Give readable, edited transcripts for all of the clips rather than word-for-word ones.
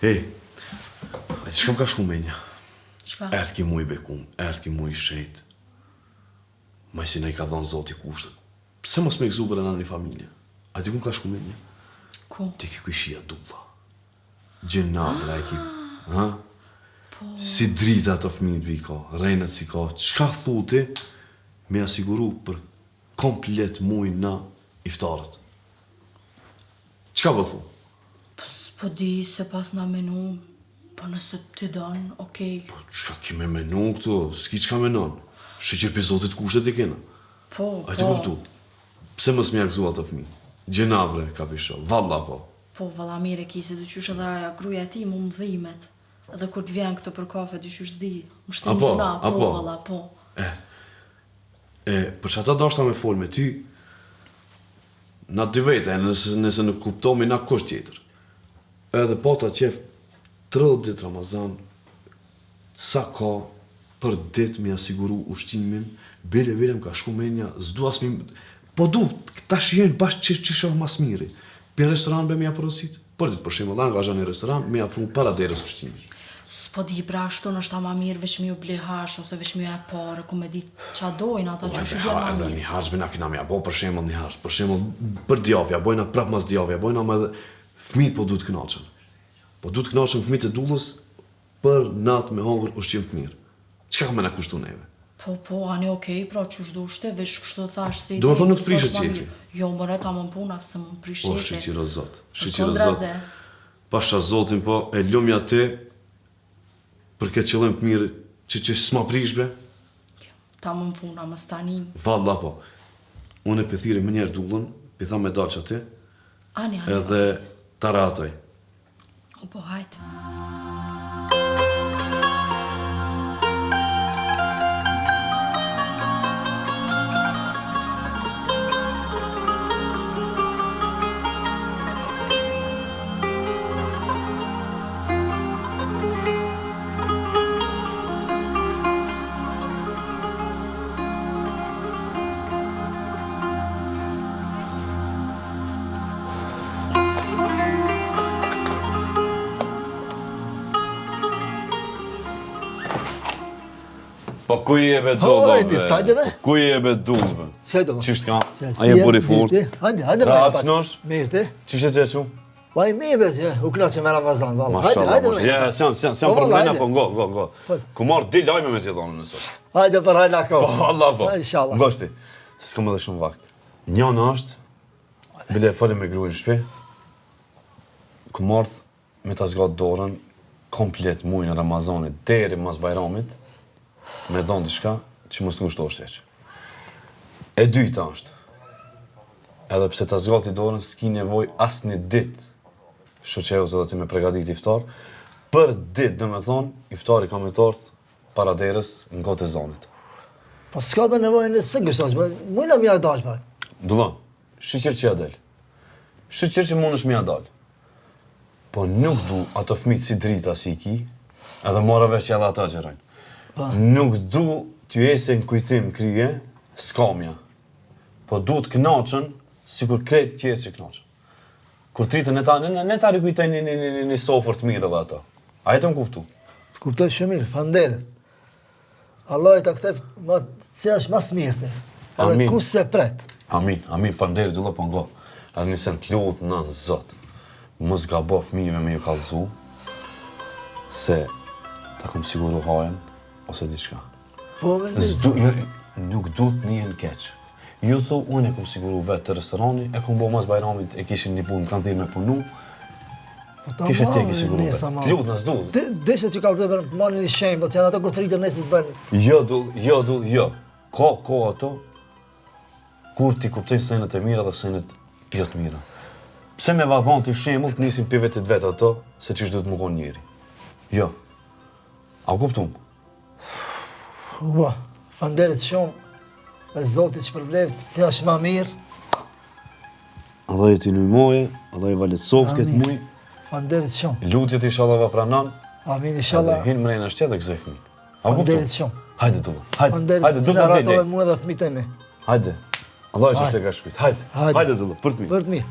Hej, e që kam ka shku menja? Qka? Erdh ki mu i bekum, erdh ki mu i shet. Ma si ne i ka dhonë zoti kushtet. Pse mos me gëzu për në një familje? A ti ku ka shku menja? Ku? Ti ki kushia dulla. Gjenabra e ki, ha? Si drita të fëmijët vi ka, rejnët si ka. Qka thuti me asiguru për komplet muj na iftarët? Qka po thu? Po di se pas na menu, po nëse ti donë, okej. Qka ki me menu këtu? S'ki qka menon? Shqyqer për zotit kushtet i kena. Po, A ti kuptu? Pse mës mja gëzua të fëmi? Gjenavre, ka pisho, valla po. Po, valla mire ki se dyqysh edhe aja gruja ti mu më dhimet. Edhe kur të vjen këto për kafe, dyqysh zdi. Më shtim gjuna, po, valla, po. Për që ata dashta me fol me ty, na dy vete, nëse nuk kuptomi na kush tjetër. Edhe po ta qef 30 dit Ramazan, sa ka për dit me asiguru ushqimin, bile më ka shku menja, zdu asmi, po du, ta shijen bashkë që shohë mas miri. Për në restoran be me ja përësit, për ditë për shimë, dhe angazha një restoran, me ja pru para derës ushqimin. S'po di pra ashtu nështë ta ma mirë veç mi u blihash, ose veç mi u e parë, ku me di qa dojnë ata që shu bja ma mirë. Një harës me na kina me ja bo, për shemull një harës, për shemull për djavja, bojna prap mas djavja, bojna me dhe fëmijët po du të knaqen. Po du të knaqen fëmijët e dullës për natë me hongër ushqim të mirë. Qka ka me na kushtu neve? Po, ani okej, pra që shdushte, veç kështu thash si... Do me thonë nuk prishet qefi. Jo, mëre ta më puna, pëse më prish qefi. O, shqyqiro zot, shqyqiro zot. Pasha zotin po, e lumja ti, për këtë qëllim të mirë, që s'ma prishbe? Ta më puna, më stanin. Valla po. Unë e pëthiri më njerë dullën, pëtha me dalë që ati, Ani. edhe ta ratoj. Po, hajtë. Po ku i e be dullë, be? Ku i e be dullë, be? Shajdo. Qishtë ka? A je buri furt? Hajde, Ra atë shnosh? Mirë, Qishtë të që? Pa i mirë, u knaqe me Ramazan, valla. Mashallah, mashallah. Sjam për mënja, po ngo. Ku marrë di lajme me t'i dhonë nësë. Hajde për hajla ko. Po, Allah po. Inshallah. Ngoshti, se s'kom edhe shumë vakt. Njëna është, bile e falim me gruin shpi, ku marrë me ta zgatë dorën, komplet mujnë Ramazanit, deri mas Bajramit, me dhonë diçka që mos të ngushtosh sheq. E dyta është, edhe pse ta zgati dorën, s'ki nevoj as një dit shoqeut edhe ti me pregadit iftar, për dit, dhe me thonë, iftari ka me tortë para derës në gotë e zonit. Po s'ka me nevojë në së ngërsosh, mujna mja dalë, pa. Dullon, shqyqer që ja del. Shqyqer që mund është mja dalë. Po nuk du ato fëmijët si drita si ki, edhe mora vesh që edhe ata gjerajnë. Nuk du t'ju esen kujtim krije, s'kamja. Po du të knaqen, si kur kretë tjerë që knaqen. Kur tritën ne ta rikujtojnë një sofër të mirë edhe ata. A jetë më kuptu? S'kuptoj shumë mirë, fandelet. Allah i ta këteft, që është mas mirë te. Edhe ku se pret. Amin, fandelet du po ngo. Edhe nisen t'lutë në Zot. Mos gabo fëmijëve me ju kallëzu, se ta kom siguru hajen, ose diçka. Po, nuk du t'njen keq. Ju thu, unë e kom siguru vetë të restorani, e kom bo mas Bajramit, e kishin një punë, kanë thirë me punu, kishe te ki siguru vetë. T'lut në s'du. Deshe që kallëzë për të marrë një shemë, po që janë ato këtë rritër nesë të bënë. Jo. Ko ato, kur ti kuptojnë senet e mira dhe senet jo të mira. Pse me vadhon t'i shemull të nisim për vetit vetë ato, se që shdu të më konë njeri. Jo. A kuptum? Ua, fanderit shumë, e Zotit që përblevët, si është ma mirë. Allah jeti në moje, Allah i valet softë këtë muj. Fanderit shumë. Lutjet inshallah va pranon. Amin, inshallah. Edhe hinë mrejnë është dhe këzë fëmin. Fanderit shumë. Hajde du. Fanderit, që në ratove mua dhe fëmit e mi. Hajde. Allah i që shte ka shkujt. Hajde du, për të mirë. Për të mirë.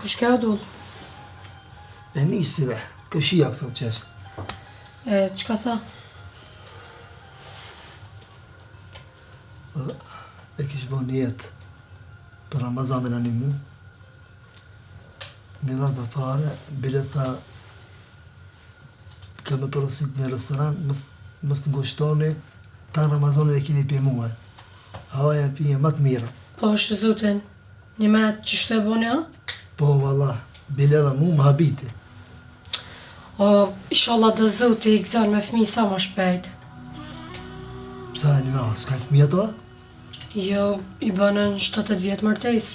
Kush ka dull? E nisive, këshia këto qesh. Çka tha? E kish bo një jetë për Ramazanin a një mu. Mira të pare, bilet ta keme përësit një restoran, mës të ngoshtoni, ta Ramazanin e kini për muhe. Haja e pije më të mira. Po, shëzuten, një me që shtu e boni, ha? Po, valla, bile dhe mu më habiti. O, ishallah dhe zoti i gëzan me fmi sa ma shpejt. Psa e një nga, s'ka fëmija to? Jo, i bënën 7 vjetë martes,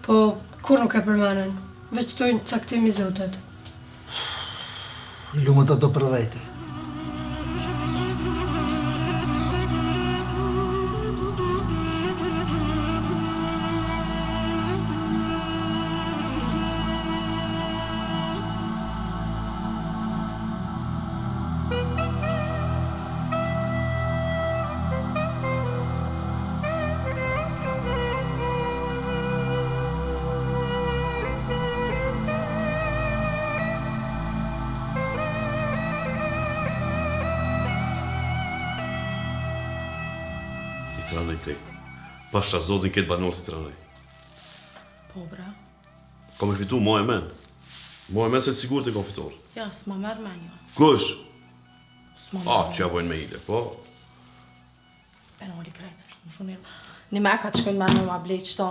po kur nuk e përmenën, veç tojnë caktim i zotet. Lumët ato për vejti. Tiranaj krejt. Pasha zotin këtë banor të Tiranaj. Po, bra. Ka me fitu ma e men. Ma e men se të sigur të ka fitor. Ja, s'ma merë men, jo. Kush? S'ma Ah, merë që ja bojnë me ide, po. E në oli krejt, është më shumë njërë. Një me ka të shkojnë merë me ma blej qëto.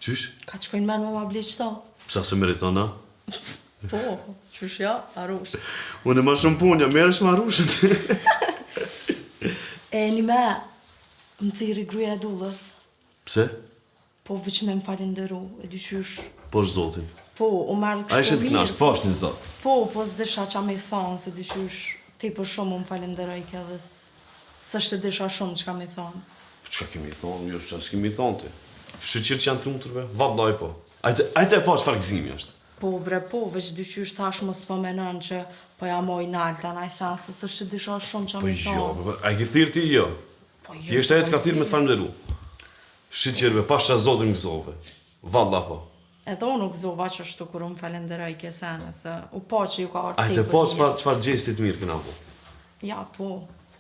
Qysh? Ka të shkojnë merë me ma blej qëto. Psa se meriton, na? Po, qysh ja, arush. Unë e ma shumë punja, merësh ma rushën. E një me, më thiri gruja e dullës. Pse? Po, vëq me më falenderu, e dyqysh. Po është zotin. Po, u marrë A ishe kështu të knasht, po është një zot. Po, s'desha qa me i thonë, se dyqysh ti për shumë më falenderoj ke dhe s'është desha shumë që ka me i thonë. Po që kemi thonë, jo që s'kemi thonë ti. Shqyqirë që janë të umëtërve, vallaj po. Ajte e po që farë gëzimi është. Po, bre, po, veç dyqysh thash mos po menon që po ja moj nalta na i sensë, se s'është desha shumë që Po me i jo, thonë. a i ke thirë ti jo. Po, jo, Ti është ajet ka thirë me të falenderu. Shqyqirëve, pasha zotin gëzove. Valla po. Edhe unë u gëzova që është kur unë falenderoj ke sene, se u po që ju ka orë Ajte po qëfar gjestit mirë këna po. Ja, po,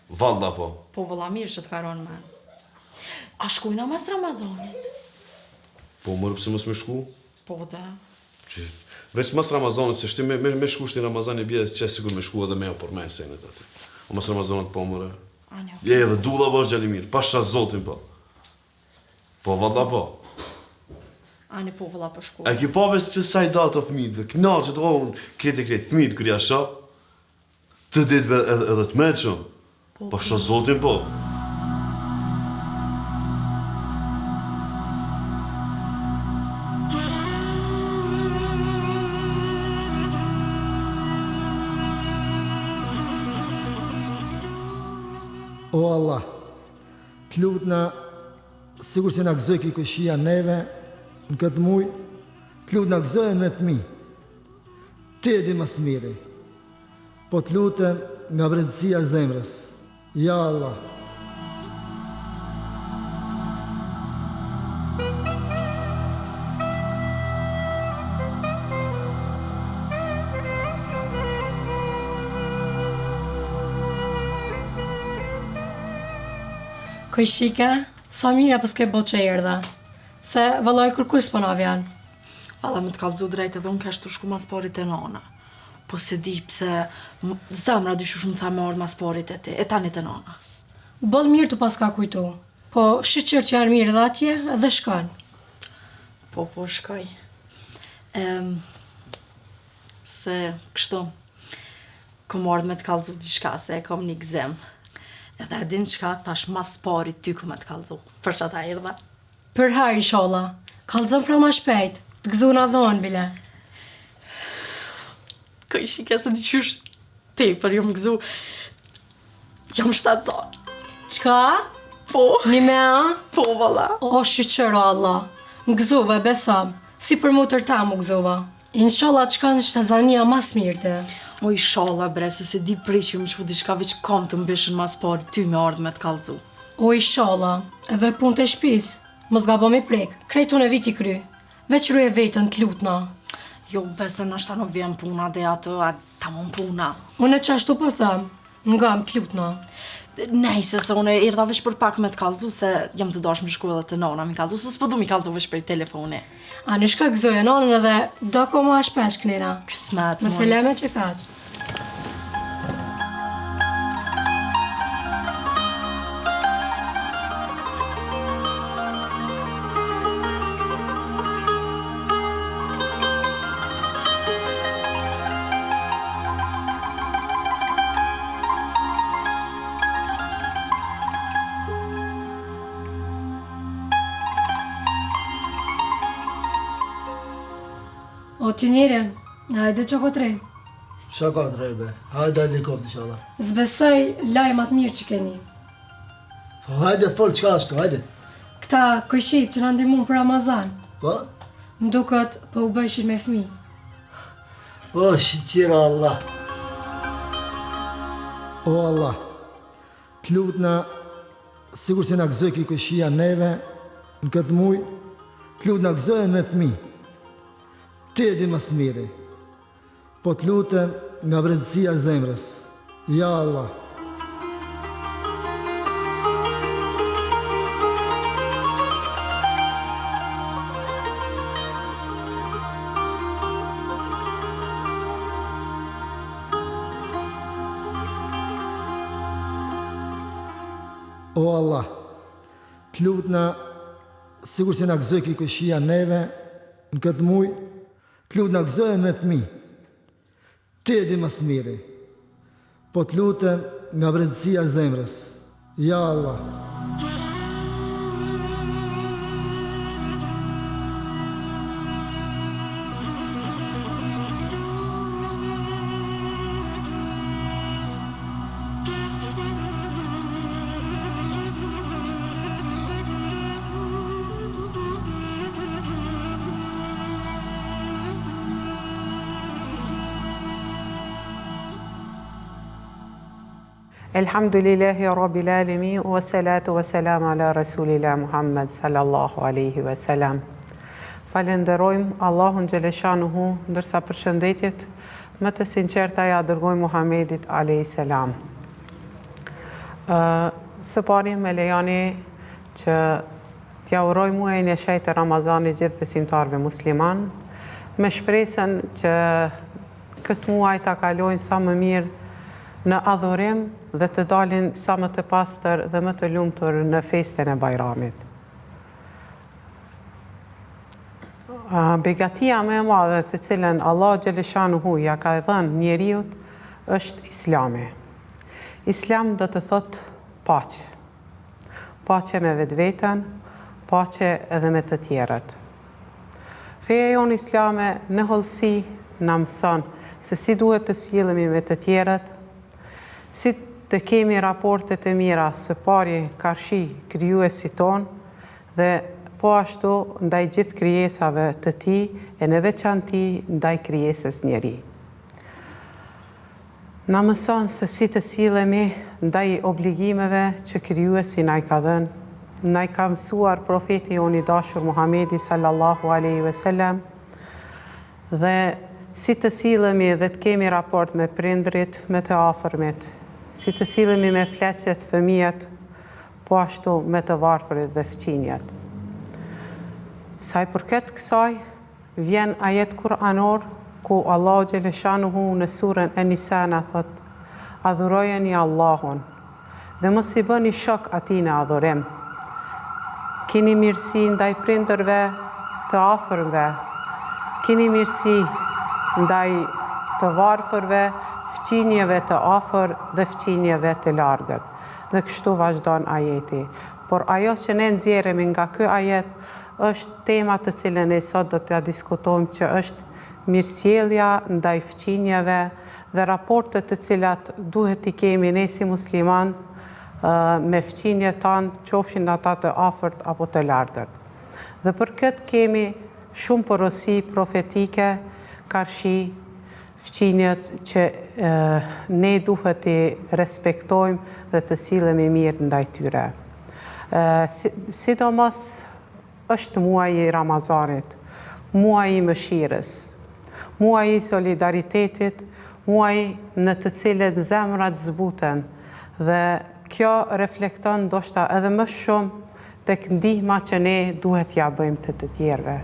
Valla po. po vëlla mirë që të karon me. A shkujna mas Ramazanit? Po mërë pëse mos me shku? Po, da. Veç mas Ramazanit, se shti me shku shti Ramazan e bjes që sigur me shku edhe me o për me e senet aty. O mas Ramazanit po mërë. Anjo. Je edhe dula po është gjali mirë, pasha zotin po. Po valla po. Ani po vëlla për shku. A ki pa ves që saj datë o fëmijëve, knaqët o unë kretë fëmijët kërja sha, të ditë edhe të meqëm. Pasha zotin po. O Allah, të lutë na, sigur që na gëzoj ki këshia neve, në këtë muj, të lutë na gëzoj me fmi. Ti e di mas miri, po të lutë nga brendësia e zemrës. Ja Allah. Kojshike, sa mira për s'ke bo që erdha, se vëllaj kërkush s'po na vjen. Valla më të kallëzu drejt edhe unë ka shtu shku mas parit e nana. Po se di pse zemra dyshush më tha me orë mas parit e ti, e tani të nana. Bod mirë të pas ka kujtu, po shqyqër që janë mirë dhe atje edhe shkan. Po, shkoj. Se kështu, kom ardhë me të kallëzu diçka, se e kom një gzim. Edhe e din qka thash mas parit ty ku me të kallëzu, për që ta erdha. Për hajë inshallah, kallëzon pra ma shpejt, të gëzuna dhonë bile. Kojshike se dyqysh te, për ju më gëzu, jam shtatzar. Qka? Po, Një me a? po, valla. O shqyqëro Allah, më gëzuva besam, si për mu tërta mu gëzuva. Inshallah qka në shtazania mas mirëte. O i shala bre, se di prej që më shku diçka veç kom të mbishën mas pari ty me ardhë me të kallëzu. O inshallah, edhe pun të shpis, Mos gabo me prek, krejton e viti kry. Veç ruje vetën t'lutna. Jo, besën është ta nuk vjen puna dhe ato, a ta mon puna. Unë që ashtu po thëm, nga më t'lutna. Nejse, se unë erdha veç për pak me t'kallzu, se jam të dashme shku edhe të nona mi kallzu, se s'po du mi kallzu veç për telefoni. A në shka gëzoja nonën edhe do ko ma shpesh kënira. Kësmet, Më se leme që kaq. O të njëre, hajde që ko tre. Qa ka të rejbe? Hajde helikopter inshallah. Zbesoj lajmat mirë që keni. Po hajde fol çka ashtu, hajde. Këta këshit që në ndimun për Ramazan, Po? më duket po u bëjshin me fmi. O shqira Allah. O Allah, t'lutna, sigur që na gëzoj ki këshia neve, në këtë muj, t'lutna gëzoj me fmi. Ti e di mas miri, po t'lutem nga brendësia e zemrës. Ja Allah. O Allah, t'lutna, sigur që na gëzoj ki këshia neve, në këtë muj, t'lutna gëzoj me fmi. Ti e di mas miri, po t'lutem nga brendësia e zemrës. Ja Allah. Elhamdulillahi Rabbil Alamin wa salatu wa salam ala Rasulillah Muhammad sallallahu alaihi wa salam. Falenderojmë Allahun Gjeleshanuhu, ndërsa përshëndetjet më të sinqerta ja dërgojmë Muhammedit alaihi salam. Së pari me lejoni që t'ja uroj muajin e shejtë të Ramazanit gjithë besimtarëve musliman, me shpresën që këtë muaj ta kalojnë sa më mirë në adhurim dhe të dalin sa më të pastër dhe më të lumtur në festën e Bajramit. Begatia më e madhe të cilën Allah Gjeleshanuhu ja ka dhënë njeriut është Islami. Islam do të thotë paqe. Paqe me vetveten, paqe edhe me të tjerët. Feja jonë islame në hollësi na mëson se si duhet të sillemi me të tjerët, si të kemi raportet e mira së pari karshi krijuesit ton dhe po ashtu ndaj gjithë krijesave të tij e në veçanti ndaj krijesës njeri. Na mëson se si të sillemi ndaj obligimeve që krijuesi na i ka dhënë, na i ka mësuar profeti jon i dashur Muhamedi sallallahu alaihi wasallam, dhe si të sillemi dhe të kemi raport me prindrit, me të afërmit, si të sillemi me pleqet, fëmijët, po ashtu me të varfërit dhe fëqinjët. Sa i përket kësaj, vjen ajet kuranor ku Allahu Gjeleshanuhu në surën An-Nisa na thot: adhurojeni Allahun dhe mos i bëni shok atij në adhurim. Keni mirësi ndaj prindërve të afërmve, keni mirësi ndaj të varfërve, fëqinjeve të afër dhe fëqinjeve të largët. Dhe kështu vazhdon ajeti. Por ajo që ne nxjerremi nga ky ajet është tema të cilën ne sot do t'ja diskutojmë, që është mirësjellja ndaj fëqinjeve dhe raportet të cilat duhet t'i kemi ne si musliman me fëqinjet tanë, qofshin ata të afërt apo të largët. Dhe për këtë kemi shumë porosi profetike, karshi fëqinjet që ne duhet t'i respektojmë dhe të sillemi mirë ndaj tyre. Sidomos është muaji i Ramazanit, muaji i mëshirës, muaji i solidaritetit, muaji në të cilët zemrat zbuten dhe kjo reflekton ndoshta edhe më shumë tek ndihma që ne duhet ja bëjmë të tjerëve,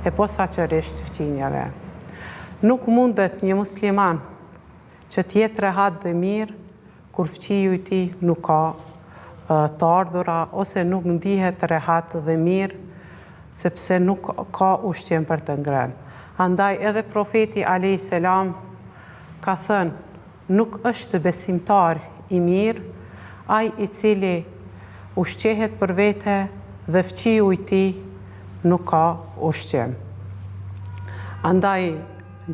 e posaçërisht fqinjave. Nuk mundet një musliman që t'jetë rehat dhe mirë kur fqiju i tij nuk ka të ardhura ose nuk ndihet rehat dhe mirë sepse nuk ka ushqim për të ngrënë. Andaj edhe profeti a.s. ka thënë, nuk është besimtar i mirë ai i cili ushqehet për vete dhe fqiu i tij nuk ka ushqim. Andaj,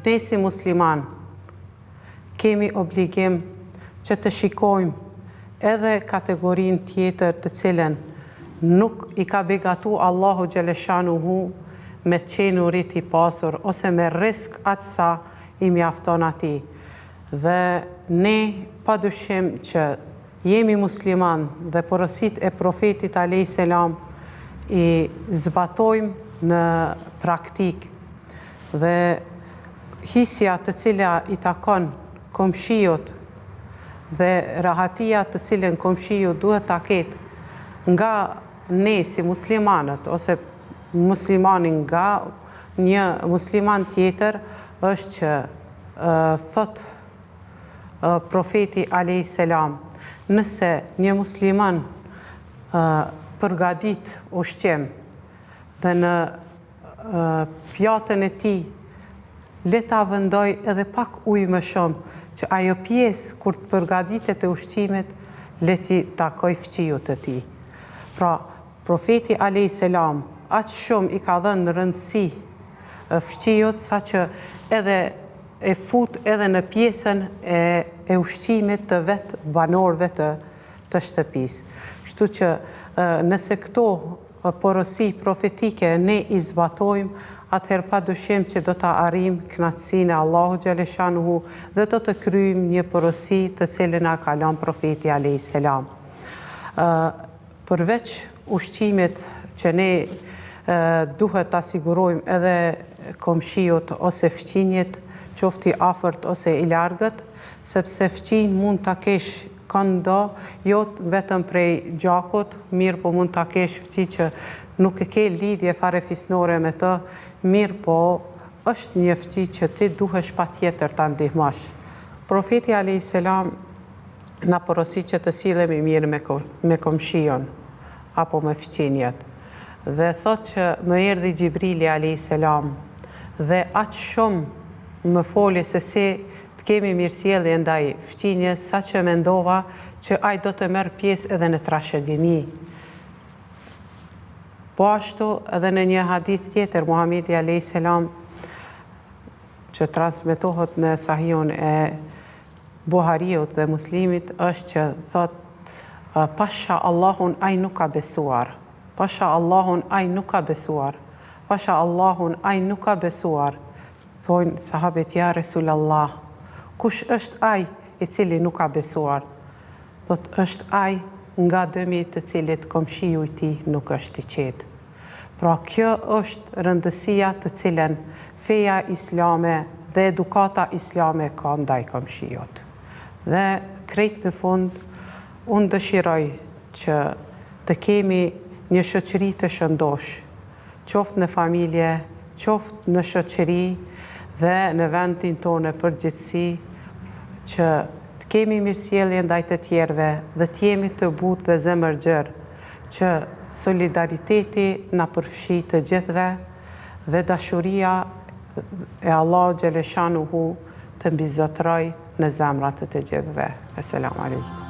ne si musliman kemi obligim që të shikojmë edhe kategorinë tjetër të cilën nuk i ka begatu Allahu Gjeleshanuhu me qenurit i pasur ose me risk atësa i mjafton atij. Dhe ne padyshim që jemi musliman dhe porosit e profetit a.s. i zbatojmë në praktik dhe hisja të cila i takon komshiut dhe rahatia të cilën komshiu duhet ta ketë nga ne si muslimanët ose muslimanin nga një musliman tjetër është që thot profeti a.s. nëse një musliman përgadit ushqim dhe në pjatën e tij le ta vendoj edhe pak ujë më shumë që ajo pjesë kur të përgatitet e ushqimet le t'i takoj fqiut të tij. Pra, profeti a.s. aq shumë i ka dhënë rëndësi fqiut sa që edhe e fut edhe në pjesën e ushqimit të vetë banorëve të shtëpisë. Kështu që nëse këto porosi profetike ne i zbatojmë, atëherë padyshim që do ta arrijmë kënaqësinë e Allahu Gjeleshanuhu dhe do të kryejmë një porosi të cilën na ka lënë profeti a.s. Përveç ushqimit që ne duhet ta sigurojmë edhe komshiut ose fqinjit, qofti afërt ose i largët, sepse fqinj mund ta kesh këndo, jo vetëm prej gjakut, mirë po mund ta kesh fqinj që nuk e ke lidhje fare fisnore me të, mirë po është një fqinj që ti duhesh patjetër ta ndihmosh. Profeti a.s. na porosi që të sillemi mirë me komshion apo me fqinjet. Dhe thot që më erdhi Gjibrili a.s. dhe aq shumë më foli se si të kemi mirësjellje ndaj fqinjes, sa që mendova që ai do të merr pjesë edhe në trashëgimi. Po ashtu edhe në një hadith tjetër, Muhamedi a.s. që transmetohet në Sahihun e Buhariut dhe Muslimit është që thot pasha Allahun ai nuk ka besuar. Pasha Allahun ai nuk ka besuar. Pasha Allahun ai nuk ka besuar. Thojnë sahabet ja Resulallah, kush është ai i cili nuk ka besuar? Thot është ai nga dëmi të cilit komshiu i tij nuk është i qetë. Pra kjo është rëndësia të cilën feja islame dhe edukata islame ka ndaj komshiut. Dhe krejt në fund, unë dëshiroj që të kemi një shoqëri të shëndosh, qoftë në familje, qoftë në shoqëri dhe në vendin tonë përgjithësi, që të kemi mirësjellje ndaj të tjerëve dhe të jemi të butë dhe zemërgjër, që solidariteti na përfshi të gjithëve dhe dashuria e Allahu Gjeleshanuhu të mbizotëroj në zemrat të gjithëve. Asalamu alaikum.